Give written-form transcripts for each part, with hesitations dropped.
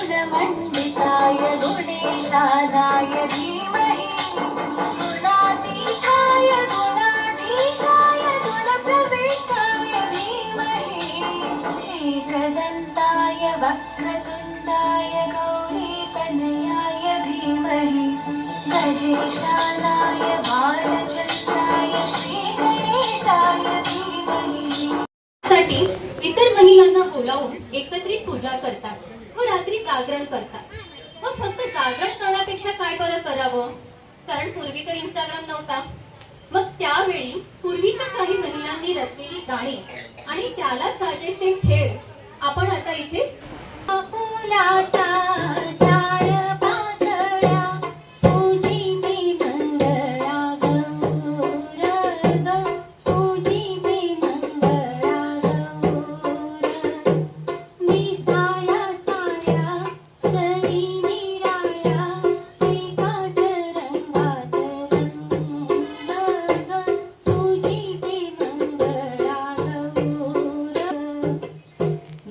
गुणमण्डिताय गुणेशानाय धीमहि गुणातीताय गुणाधीशाय गुणप्रविष्टाय धीमहि एकदन्ताय वक्रतुण्डाय गौरीतनयाय धीमहि गजेशानाय बालचन्द्राय श्रीगणेशाय धीमहि साठी इतर महिलांना बोलावून एकत्रित पूजा करतात व रात्री जागरण करतात. मग फक्त जागरण करण्यापेक्षा काय बरं करावं, कारण पूर्वी तर इंस्टाग्राम नव्हता. मग त्यावेळी पूर्वीच्या काही महिलांनी रचलेली गाणी आणि त्याला साजेसे खेळ आपण आता इथे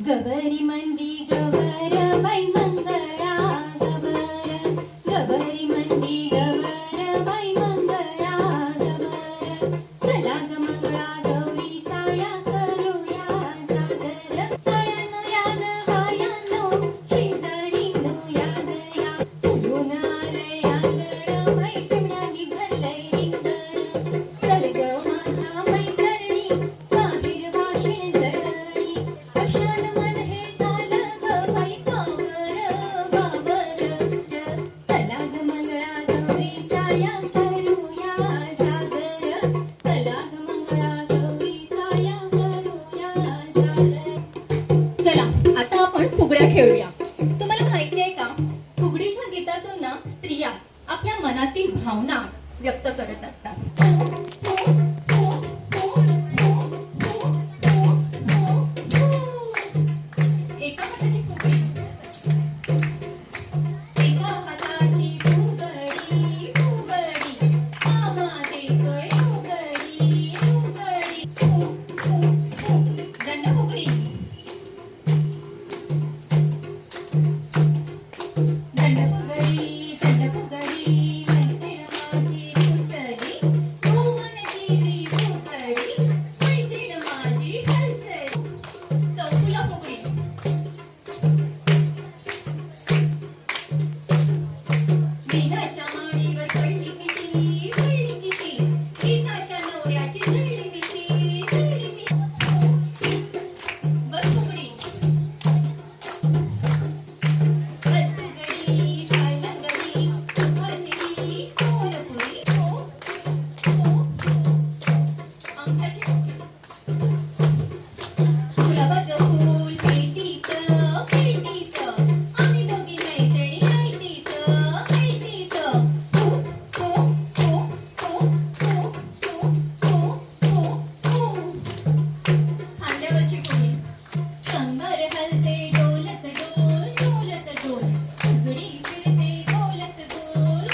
गबरी मंदी गबर बाई मंगळा गबर गबरी मंदी गबर बाई मंगळा गबर चला ग मंगळा गौरी साया करूया जागर सायानो याद बायानो शेजारीनो याद या उडून आले आंगण बाई पिवळ्यानी भरलंय रिंगण चल ग माझ्या मैत्रिणी बाहेर भाषण जरणी अशान मन हे झालं ग बाई कावर बाबर चला ग मंगळा गौरी साया करूया जागर चला ग मंगळा गौरी साया करूया जागर. चला आता आपण फुगड्या खेळूया. तुम्हाला माहिती आहे का, फुगडीच्या गीतातून ना स्त्रिया आपल्या मनातील भावना व्यक्त करत असतात. एका हाताची फुगडी, एका हाताची फुगडी फुगडी मामा देतोय फुगडी फुगडी दंड फुगडी दंड फुगडी मैत्रीण माझी फुसली कोमल दिली फुगडी मैत्रीण माझी हसली. चौफुला फुगडी बिनाच्या माडीवर पडली किती गीताच्या नवऱ्याची जळली मिठी बस फुगडी रसगडी सायलंगडी भरली कोलपुरी अंगठी गुलाबाचं फूल पेटीचं आम्ही दोघी मैत्रिणी ऐटीचं खांद्यावरची फुगडी कंबर हलते डोलत डोल फुगडी फिरते डोलत डोल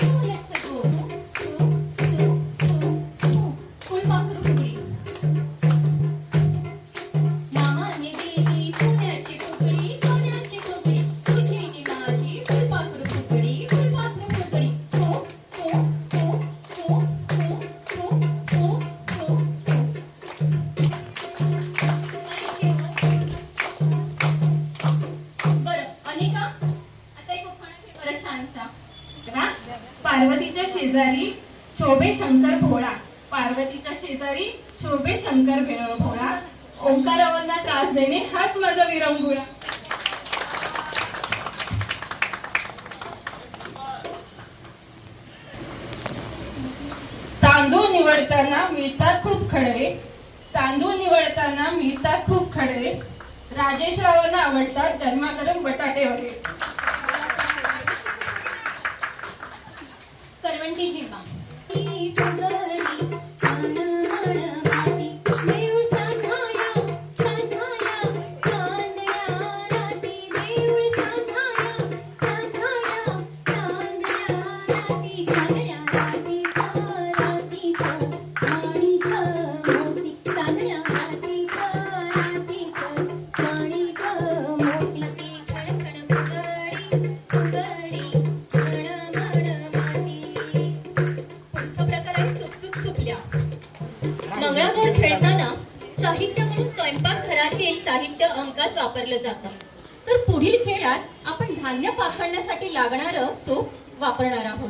फुलपाखरू फुगडी मामाने दिली सोन्याची फुगडी तुझी माझी फुलपाखरू फुगडी बरं अनिका, आता एक उखाणा घे बरं छानसा. बघा, पार्वतीच्या शेजारी शोभे शंकर भोळा, पार्वतीच्या शेजारी शोभे शंकर भोळा, ओंकारावांना त्रास देणे हाच माझा विरंगुळा. तांदूळ निवडताना मिळतात खूप खडे, राजेशरावांना आवडतात गरमागरम बटाटे वगैरे. करवंटी झिम्मा पुढचा प्रकार आहे सुकसुक सुकल्या. मंगळागौर खेळताना साहित्य म्हणून स्वयंपाकघरातील साहित्य अंकास वापरलं जातं. तर पुढील खेळात आपण धान्य पाखडण्यासाठी लागणारं सूप वापरणार आहोत.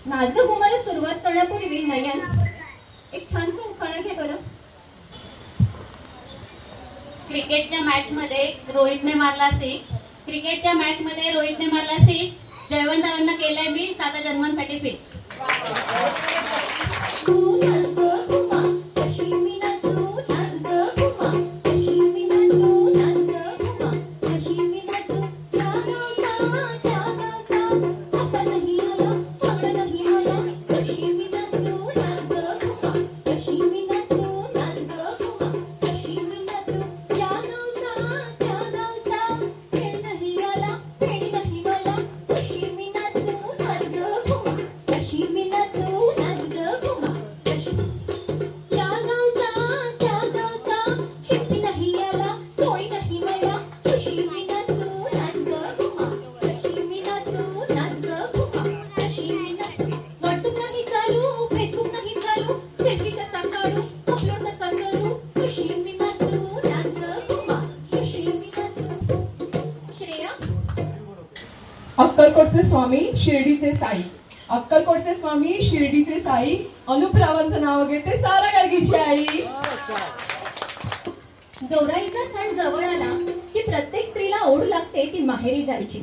नाचगं घुमाला सुरुवात करण्यापूर्वी नयन एक छानसं उखाणं घे बरं. क्रिकेटच्या मॅच मध्ये रोहितने मारला सिक्स. क्रिकेटच्या मॅच मध्ये रोहितने मारला सिक्स. जयवंतरावांना केलंय मी 7 जन्मांसाठी फिक्स. अक्कलकोटचे स्वामी शिर्डीचे साई. अक्कलकोटचे स्वामी शिर्डीचे साई. अनुपरावांचं नाव घेते सारा गर्गीची आई. गौराईचा सण जवळ आला की प्रत्येक स्त्रीला ओढ लागते ती माहेरी जायची.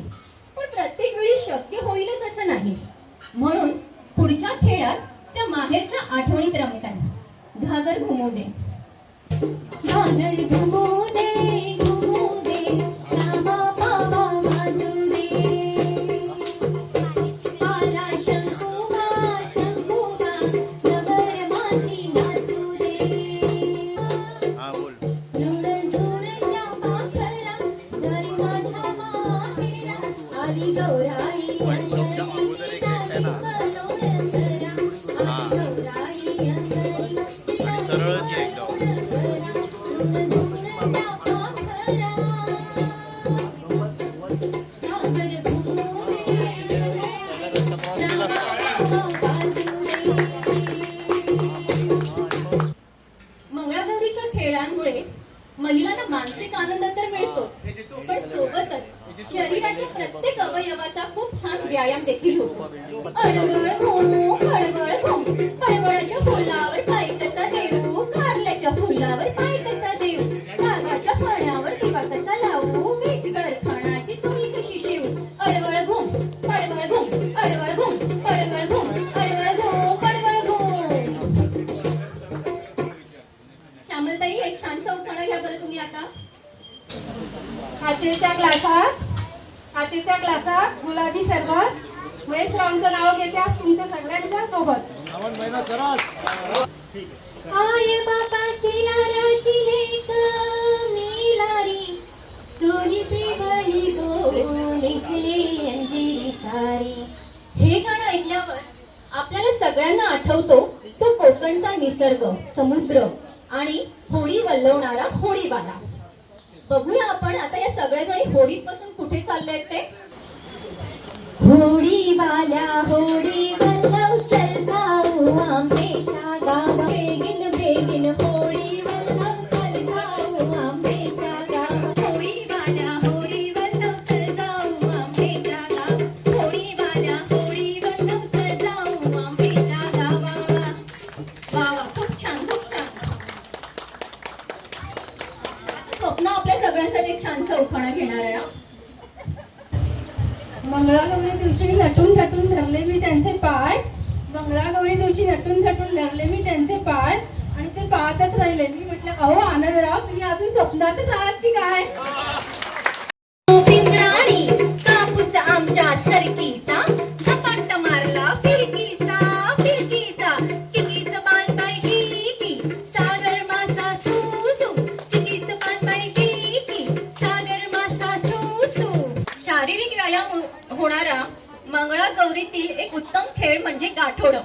पण प्रत्येक वेळी शक्य होईलच असं नाही. म्हणून पुढच्या खेळात त्या माहेरच्या आठवणीत रमतात. घागर घुमू दे, घागर घुमू दे, घुमू दे, रामा बाबा वाजू दे. आला शंकुबा, शंकुबा, नगर माती नाचू दे. आली गौराई मंगळागौरीच्या खेळांमुळे महिलांना मानसिक आनंद तर मिळतो, पण सोबतच शरीराच्या प्रत्येक अवयवाचा खूप छान व्यायाम देखील होतो. अडगळ घुमू, खळबळ घुमू, खळबळाच्या फुलावर पाय कसा देऊ, कारल्याच्या फुलावर पाय कसा देऊ, नागाच्या फण्यावर दिवा कसा लावू, विस्तर खणाची चोळी कशी शिवू. अडगळ घुम, खळबळ घुम, अडगळ घुम, खळबळ घुम, अडगळ घुम, खळबळ घुम. श्यामलताई एक छानसा उखाणा घ्या बरं तुम्ही आता. हातीच्या ग्लासात गुलाबी सरबत. महेश रावांचं नाव घेत्या तुमच्या सगळ्यांच्या सोबत. आय बाबा तिला राखिलेक मिलारी, दोन्ही बळी गो निघले अंजिरी तारी. हे गाणं ऐकल्यावर आपल्याला सगळ्यांना आठवतो तो कोकणचा निसर्ग, समुद्र आणि होडी वल्लवणारा होडीवाला. बघूया आपण आता या सगळ्याजणी होडीत बसून कुठे चालले ते. होडीवाल्या होडी वल्लव चल जाऊ आंबेच्या गावा, बेगिन बेगिन होडी वल्लव चल जाऊ आंबेच्या गावा. होडीवाल्या होडी वल्लव चल जाऊ आंबेच्या गावा, होडीवाल्या होडी वल्लव चल जाऊ आंबेच्या गावा. वा वा, खूप छान खूप छान. स्वप्न आपल्या सगळ्यांसाठी एक छानसा उखाणा घेणार आहे. मंगळागौरी दिवशी नटून थटून धरले मी त्यांचे पाय. मंगळागौरी दिवशी नटून थटून धरले मी त्यांचे पाय आणि ते पाहतच राहिले. मी म्हटलं अहो आनंदराव, तुम्ही अजून स्वप्नातच आहात की काय. पिंजराणी कापूस आमच्या सरकीचा, झपाट मारला फिरकीचा फिरकीचा. चिकीच पान बाई की सागर मासा सुसू, चिकीच पान बाई की सागर मासा सुसू. शारीरिक व्यायाम होणारा मंगळागौरीतील एक उत्तम खेळ म्हणजे गाठोडं.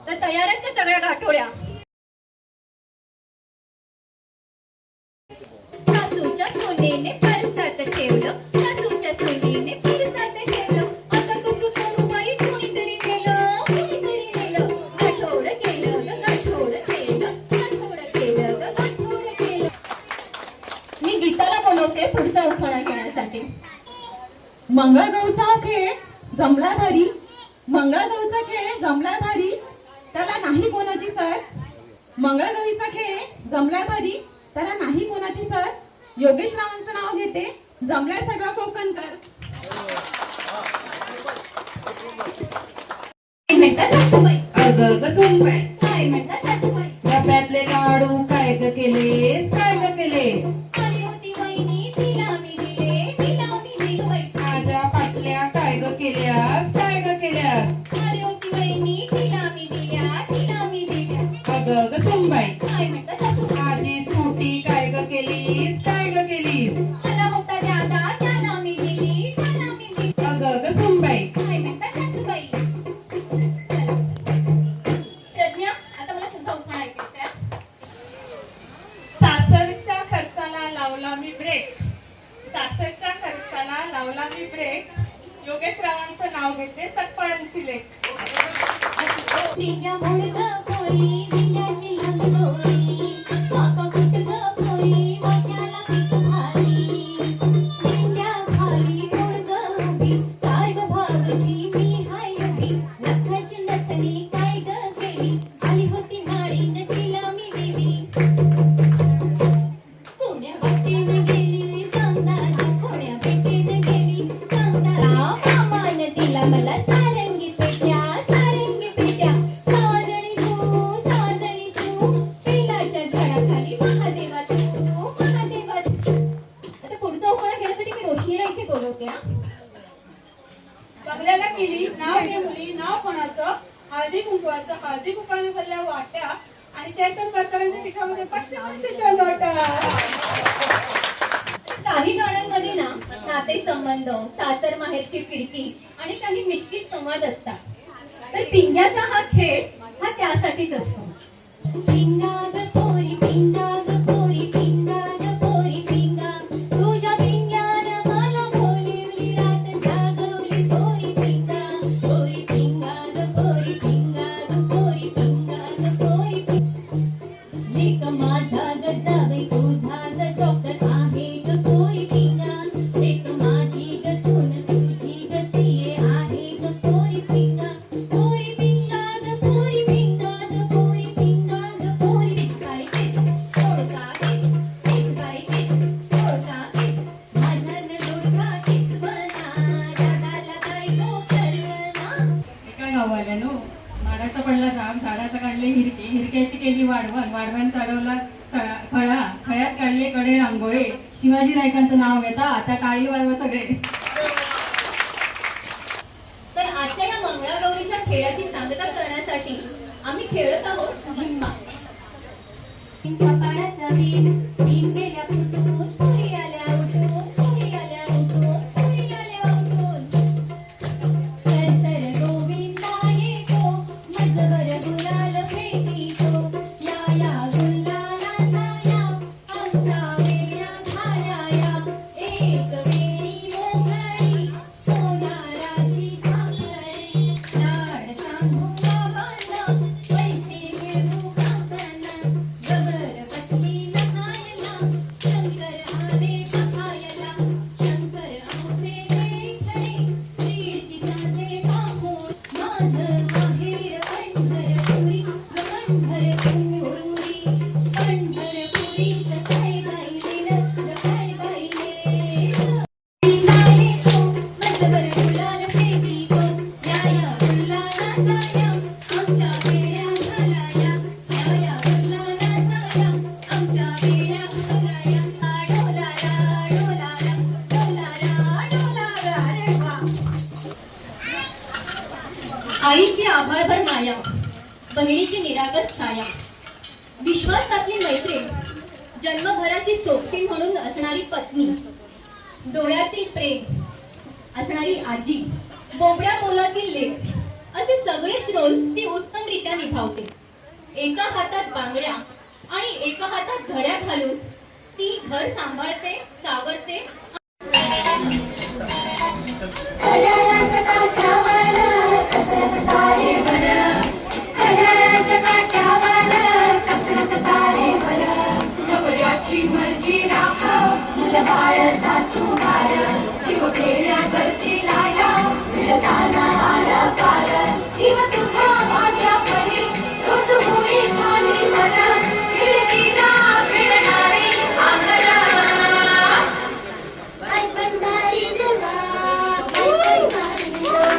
तर तयार आहेत का सगळ्या गाठोड्या? सासूच्या सोनेने परसात ठेवलं, सासूच्या सोनेने परसात ठेवलं. आता कसं करू बाई, कोणीतरी नेलं, कोणीतरी नेलं. गाठोडं केलं ग, गाठोडं केलं, गाठोडं केलं ग, गाठोडं केलं. मी गीताला बोलवते पुढचा उखाणा घेण्यासाठी. मंगळगौरचा खेळ जमला भारी, मंगळगौरचा खेळ जमला भारी, त्याला नाही कोणाची सर. मंगळगौरीचा खेळ जमला भारी, त्याला नाही कोणाची सर. योगेश रावांचं नाव घेते, जमलाय सगळा कोकणकर. काय म्हणतात सासूबाई? अगं ग सोनबाई, काय म्हणतात सासूबाई? डब्यातले लाडू काय ग केले, काय ग केले. आली होती वहिनी, तिला मी दिले, तिला मी दिले बाई. माझ्या पाटल्या काय ग केल्यास, काय ग केल्यास. आली होती वहिनी, तिला मी दिल्या, तिला मी दिल्या. अगं ग सोनबाई, काय म्हणतात सासूबाई? माझी स्कूटी काय ग केलीस, काय ग केलीस. आला होता दादा, त्याला मी दिली, त्याला मी दिली. अगं ग सोनबाई, काय म्हणतात सासूबाई? चला. प्रज्ञा, आता मला तुझा उखाणा ऐकायचा आहे. सासरच्या खर्चाला लावला मी ब्रेक, सासरच्या खर्चाला लावला मी ब्रेक. योगेश रावांचं नाव घेते, सटपळांची लेख. शिंग्या मुडगा पोरी, शिंग्याची लंगोरी, काका कुटगा पोरी, वाट्याला पीठ भारी. शिंग्या खाली मुडगा उभी, काय ग भावजी मी हाय उभी. नथाची नथनी काय ग केली, आली होती नाळीन तिला मी दिली. कोण्या वाटेने गेली सांगतात, कोण्या वाटेने गेली सांगतात. मामान तिला मला सारंगी पेट्या, सारंगी पेट्या. साजणी तू, पिलाच्या झाडाखाली महादेवा तू, महादेवा तू. आता पुढचा उखाणा घेण्यासाठी मी रोशनीला इथे बोलवते हा. बंगल्याला गेली, नाव घेऊली, नाव कोणाचं, हळदी कुंकवाचं. हळदी कुंकवाने भरल्या वाट्या आणि चैतन परकरांच्या खिशामध्ये 500च्या नोटा. काही गाण्यांमध्ये ना नाते संबंध, सासर माहेरची फिरकी आणि काही मिश्किल संवाद असतात. तर पिंग्याचा हा खेळ हा त्यासाठीच असतो. पिंगा ग पोरी, पिंगा ग पोरी, पिंगा ग पोरी, पिंगा. तुझ्या पिंग्यानं मला बोलिवली, रात जागवली पोरी पिंगा. पोरी पिंगा ग पोरी, पिंगा ग पोरी, पिंगा ग पोरी पिंगा. लेक माझा ग जावई, तुझा ग डॉक्टर आहे ग पोरी पिंगा. लेक माझी ग सून, तुझी ग सीए आहे ग पोरी पिंगा. पोरी पिंगा ग पोरी, पिंगा ग पोरी, पिंगा ग पोरी. बाई थोडका बाई थोडका माझा ग दोडका किसवना, दादाला बायको करवना. एका गावाल्यानो माडाचा पडला जाम, झाडाचा काढले हिरके, हिरक्याची केली वाढवण, वाढवण चढवला खळा, खळ्यात काढले कडे रांगोळे. शिवाजी नायकांचं नाव घेता आता काळी वाळव सगळे. तर आजच्या या मंगळागौरीच्या खेळाची सांगता करण्यासाठी आम्ही खेळत आहोत झिम्मा. कपाळाचा बीन गेल्या फुटून, पुरी आल्या उठून, पुरी आल्या उठून, पुरी आल्या उठून. सर गोविंदा येतो, मजवर गुलाल फेकीतो. या गुलालाचा या, आमच्या वेड्या घालाया. एक वेणी मोकळी, सोनाराची साखळी. लाड सांगू बाबांना, पैसे मिळवू काकांना. जबर बसली नखायला, शंकर आले बघायला. शंकर आमचे वेठणे, शीळची चांदे बांबून. माझं माहेर पंढरपुरी, पंढरपुरी. पंढरपुरीचं काय गायलेलं, काय गायलेलं. पिंगा येतो, मजवर गुलाल फेकीतो. या गुलालाचा या, आमच्या वेड्या घालाया. या गुलालाचा या, आमच्या वेड्या घालाया. डोलारा, डोलारा, डोलारा, डोलारा रे वा. आईची आभाळभर माया, बहिणीची निरागस छाया. विश्वासातली मैत्रीण, जन्मभराची सोबती म्हणून असणारी पत्नी. डोळ्यातील प्रेम असणारी आजी व बोबड्या मोलातील लेख असे सगळेच रोल ती उत्तमरित्या निभावते. एका हातात बांगड्या आणि एका हातात घड्या घालून ती घर सांभाळते, सावरते. घड्याळाच्या काठावर कसरत तारेवर, घड्याळाच्या काठावर कसरत तारेवर, नवऱ्याची मर्जी राखव, मुलं बाळ सासूबार, जीव खेळण्यावरती लाया, मिळताना आराकार, जीव तुझा माझ्या परी, रोज होई खाली मरा, खिडकीला फिरणारी आंगरा. काय पंढारी देवा, काय पंढारी देवा,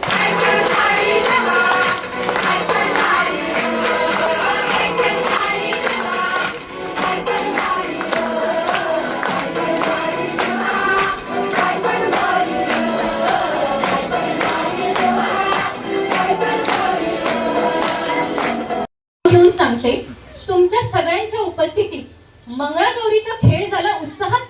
काय पंढारी देवा, काय पंढारी देवा, काय पंढारी देवा, काय पंढारी देवा, काय पंढारी देवा, काय पंढारी देवा, काय पंढारी देवा. घेऊन सांगते, तुमच्या सगळ्यांच्या उपस्थितीत मंगळागौरीचा खेळ झाला उत्साहात